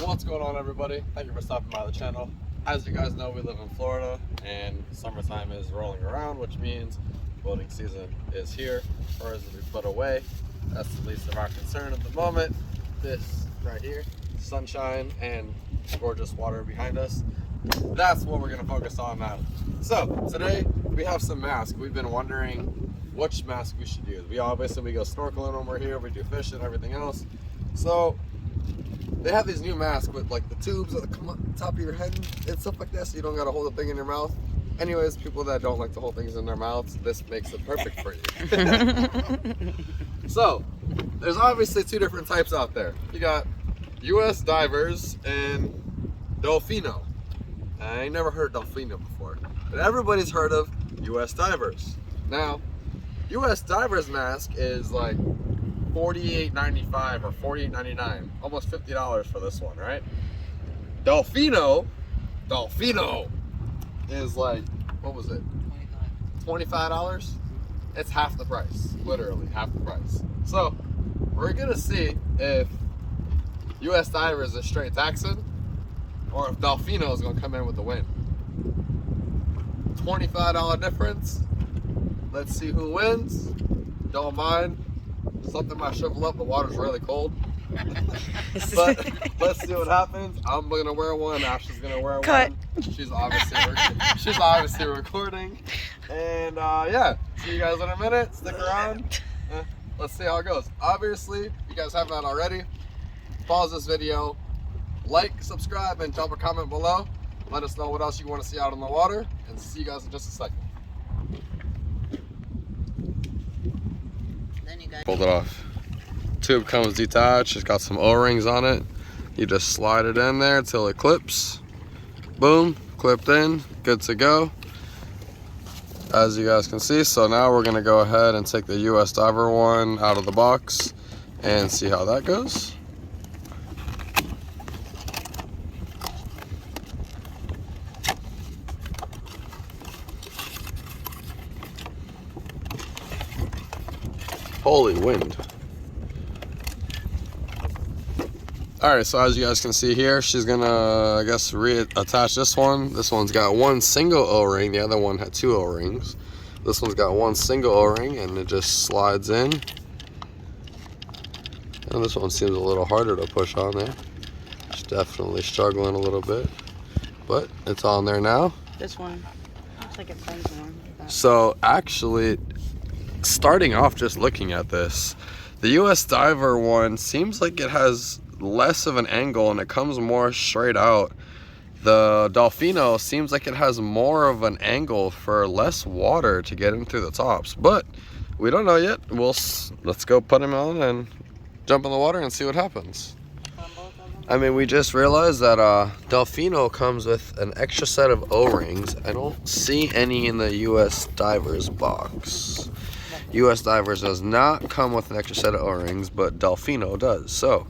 What's going on, everybody? Thank you for stopping by the channel. As you guys know, we live in Florida and summertime is rolling around, which means boating season is here, or as we put away. That's the least of our concern at the moment. This right here, sunshine and gorgeous water behind us, that's what we're going to focus on now. So today we have some masks. We've been wondering which mask we should use. We go snorkeling when we're here, we do fishing and everything else. So they have these new masks with like the tubes that come up top of your head and stuff like that, so you don't gotta hold a thing in your mouth. Anyways, people that don't like to hold things in their mouths, this makes it perfect for you. So there's obviously two different types out there. You got U.S. Divers and Dolfino. I ain't never heard of Dolfino before, but everybody's heard of U.S. Divers. Now, U.S. Divers mask is like $48.95 or $48.99, almost $50 for this one, right? Dolfino is like, what was it? $25. It's half the price, literally half the price. So we're gonna see if U.S. Divers is straight taxing or if Dolfino is gonna come in with the win. $25 difference. Let's see who wins. Don't mind. Something might shrivel up. The water's really cold. But let's see what happens. I'm gonna wear one. Ashley's gonna wear one. She's obviously recording. And yeah, see you guys in a minute. Stick around. Let's see how it goes. Obviously, you guys have not already. Pause this video, like, subscribe, and drop a comment below. Let us know what else you want to see out on the water, and see you guys in just a second. Pulled it off. Tube comes detached. It's got some O-rings on it. You just slide it in there till it clips. Boom, clipped in, good to go. As you guys can see, so now we're gonna go ahead and take the U.S. Diver one out of the box and see how that goes. Holy wind. Alright, so as you guys can see here, she's gonna, I guess, reattach this one. This one's got one single O-ring, the other one had two O-rings. This one's got one single O-ring and it just slides in. And this one seems a little harder to push on there. It's definitely struggling a little bit, but it's on there now. This one looks like it bends more. So actually, starting off just looking at this, the U.S. Diver one seems like it has less of an angle and it comes more straight out. The Dolfino seems like it has more of an angle for less water to get in through the tops, but we don't know yet. Let's go put them on and jump in the water and see what happens. I mean, we just realized that Dolfino comes with an extra set of O-rings. I don't see any in the U.S. Divers box. U.S. Divers does not come with an extra set of O-rings, but Dolfino does. So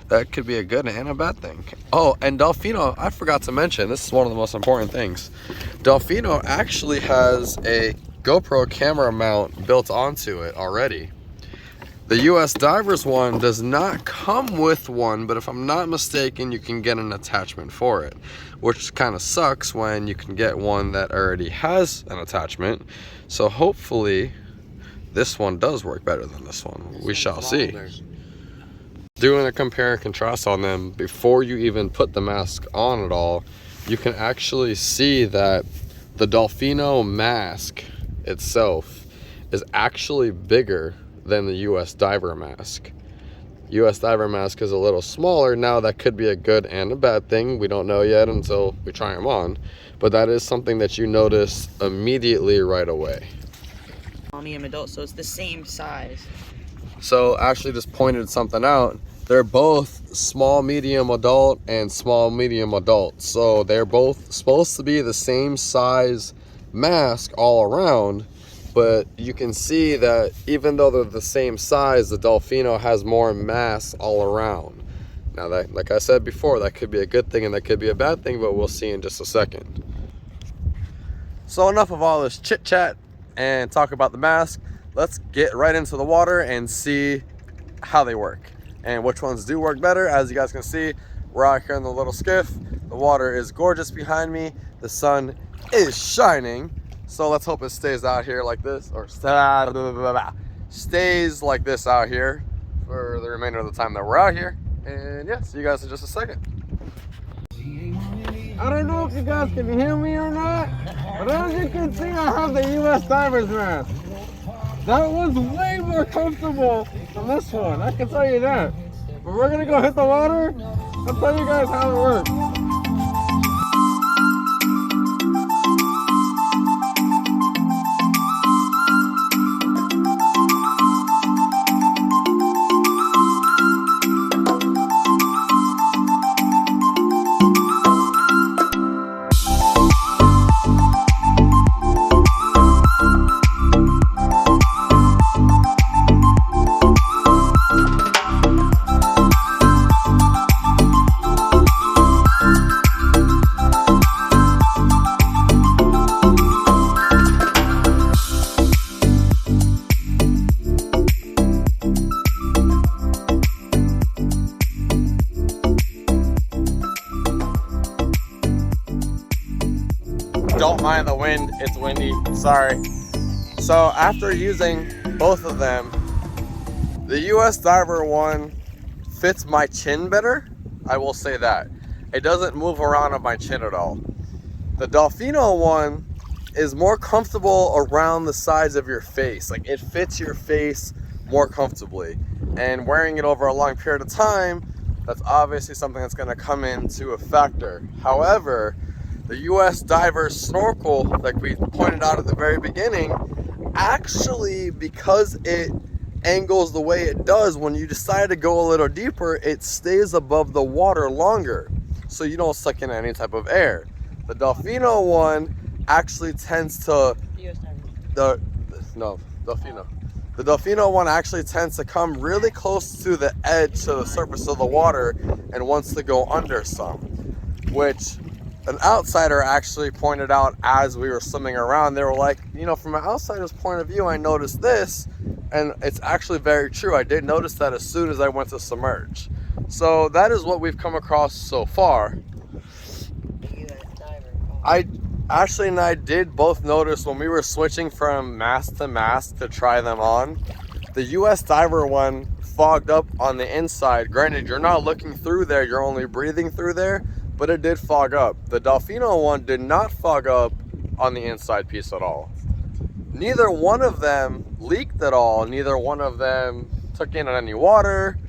that could be a good and a bad thing. Oh, and Dolfino, I forgot to mention, this is one of the most important things. Dolfino actually has a GoPro camera mount built onto it already. The U.S. Divers one does not come with one, but if I'm not mistaken, you can get an attachment for it, which kind of sucks when you can get one that already has an attachment. So hopefully this one does work better than this one. We shall see. Doing a compare and contrast on them before you even put the mask on at all, you can actually see that the Dolfino mask itself is actually bigger than the U.S. Diver mask. U.S. Diver mask is a little smaller. Now that could be a good and a bad thing. We don't know yet until we try them on, but that is something that you notice immediately right away. Medium adult, so it's the same size. So Ashley just pointed something out. They're both small medium adult and small medium adult, so they're both supposed to be the same size mask all around, but you can see that even though they're the same size, the Dolfino has more mass all around. Now that, like I said before, that could be a good thing and that could be a bad thing, but we'll see in just a second. So enough of all this chit chat and talk about the mask. Let's get right into the water and see how they work and which ones do work better. As you guys can see, We're out here in the little skiff. The water is gorgeous behind me. The sun is shining. So let's hope it stays out here like this, or stays like this out here for the remainder of the time that we're out here. And yeah, see you guys in just a second. I don't know if you guys can hear me or not, but as you can see, I have the U.S. Divers mask. That was way more comfortable than this one, I can tell you that. But we're gonna go hit the water. I'll tell you guys how it works. Don't mind the wind, it's windy, sorry. So after using both of them, the U.S. Diver one fits my chin better, I will say that. It doesn't move around on my chin at all. The Dolfino one is more comfortable around the sides of your face. Like, it fits your face more comfortably. And wearing it over a long period of time, that's obviously something that's gonna come into a factor. However, the U.S. Divers snorkel, like we pointed out at the very beginning, actually, because it angles the way it does, when you decide to go a little deeper, it stays above the water longer, so you don't suck in any type of air. The Dolfino one actually tends to, Dolfino. The Dolfino one actually tends to come really close to the edge, to the surface of the water, and wants to go under some, which an outsider actually pointed out as we were swimming around. They were like, you know, from an outsider's point of view, I noticed this, and it's actually very true. I did notice that as soon as I went to submerge. So that is what we've come across so far. Ashley and I did both notice when we were switching from mast to mast to try them on, the U.S. Diver one fogged up on the inside. Granted, you're not looking through there, you're only breathing through there, but it did fog up. The Dolfino one did not fog up on the inside piece at all. Neither one of them leaked at all. Neither one of them took in any water.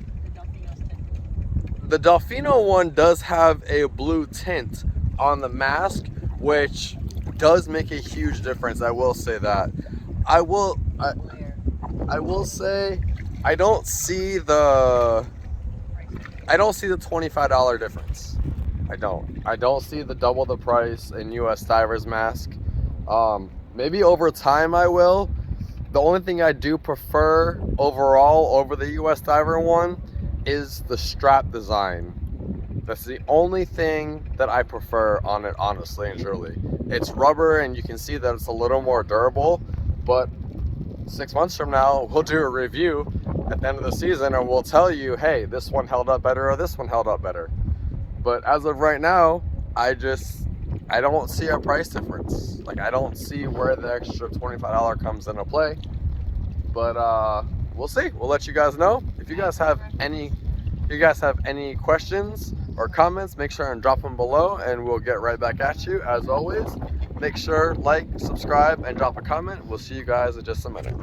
The Dolfino one does have a blue tint on the mask, which does make a huge difference. I will say that. I will say I don't see the $25 difference. I don't see the double the price in U.S. Divers mask. Maybe over time I will. The only thing I do prefer overall over the U.S. Diver one is the strap design. That's the only thing that I prefer on it, honestly and truly. It's rubber and you can see that it's a little more durable, but 6 months from now, we'll do a review at the end of the season and we'll tell you, hey, this one held up better or this one held up better. But as of right now, I don't see a price difference. Like, I don't see where the extra $25 comes into play. But we'll see. We'll let you guys know. If you guys have any questions or comments, make sure and drop them below and we'll get right back at you. As always, make sure like, subscribe, and drop a comment. We'll see you guys in just a minute.